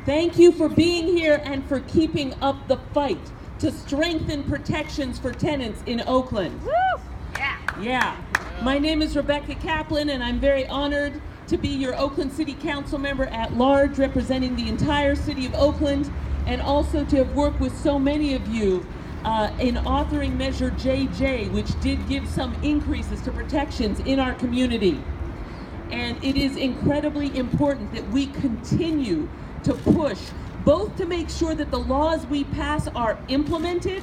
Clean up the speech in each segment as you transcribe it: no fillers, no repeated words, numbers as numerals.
Thank you for being here and for keeping up the fight to strengthen protections for tenants in Oakland. Woo! Yeah. My name is Rebecca Kaplan, and I'm very honored to be your Oakland City Council member at large, representing the entire city of Oakland, and also to have worked with so many of you in authoring Measure JJ, which did give some increases to protections in our community. And it is incredibly important that we continue to push both to make sure that the laws we pass are implemented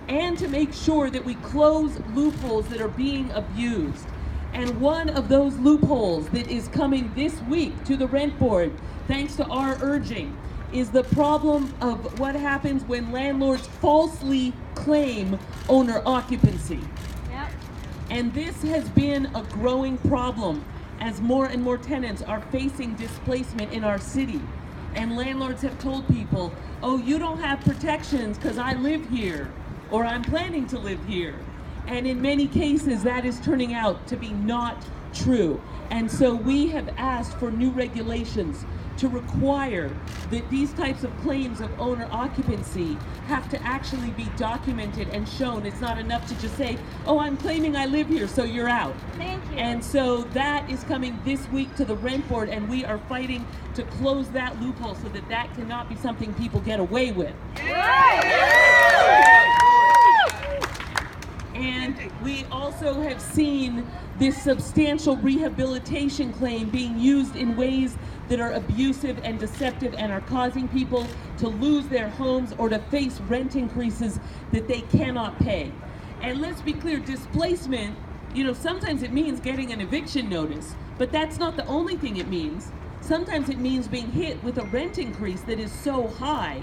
and to make sure that we close loopholes that are being abused. And one of those loopholes that is coming this week to the rent board, thanks to our urging, is the problem of what happens when landlords falsely claim owner occupancy. Yep. And this has been a growing problem as more and more tenants are facing displacement in our city. And landlords have told people, oh, you don't have protections because I live here, or I'm planning to live here. And in many cases, that is turning out to be not true. And so we have asked for new regulations to require that these types of claims of owner occupancy have to actually be documented and shown. It's not enough to just say, oh, I'm claiming I live here, so you're out. Thank you. And so that is coming this week to the rent board, and we are fighting to close that loophole so that that cannot be something people get away with. And we also have seen this substantial rehabilitation claim being used in ways that are abusive and deceptive and are causing people to lose their homes or to face rent increases that they cannot pay. And let's be clear, displacement, sometimes it means getting an eviction notice, but that's not the only thing it means. Sometimes it means being hit with a rent increase that is so high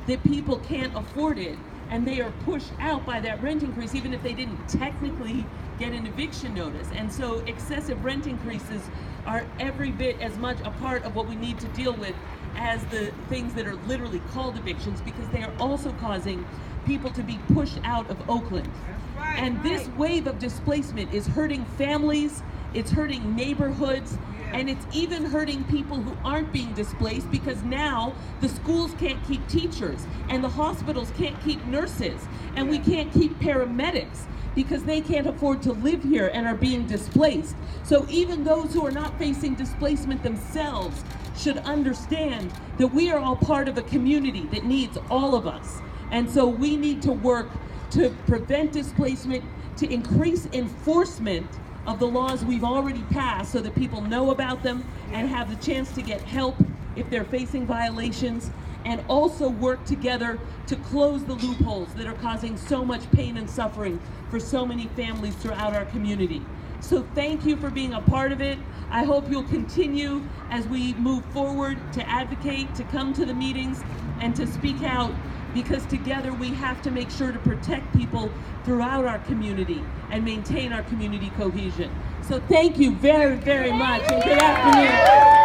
that people can't afford it, and they are pushed out by that rent increase even if they didn't technically get an eviction notice. And so excessive rent increases are every bit as much a part of what we need to deal with as the things that are literally called evictions, because they are also causing people to be pushed out of Oakland. And this wave of displacement is hurting families, it's hurting neighborhoods, and it's even hurting people who aren't being displaced, because now the schools can't keep teachers and the hospitals can't keep nurses and we can't keep paramedics because they can't afford to live here and are being displaced. So even those who are not facing displacement themselves should understand that we are all part of a community that needs all of us. And so we need to work to prevent displacement, to increase enforcement of the laws we've already passed so that people know about them and have the chance to get help if they're facing violations, and also work together to close the loopholes that are causing so much pain and suffering for so many families throughout our community. So thank you for being a part of it. I hope you'll continue as we move forward to advocate, to come to the meetings, and to speak out, because together we have to make sure to protect people throughout our community and maintain our community cohesion. So thank you very, very much, and good afternoon.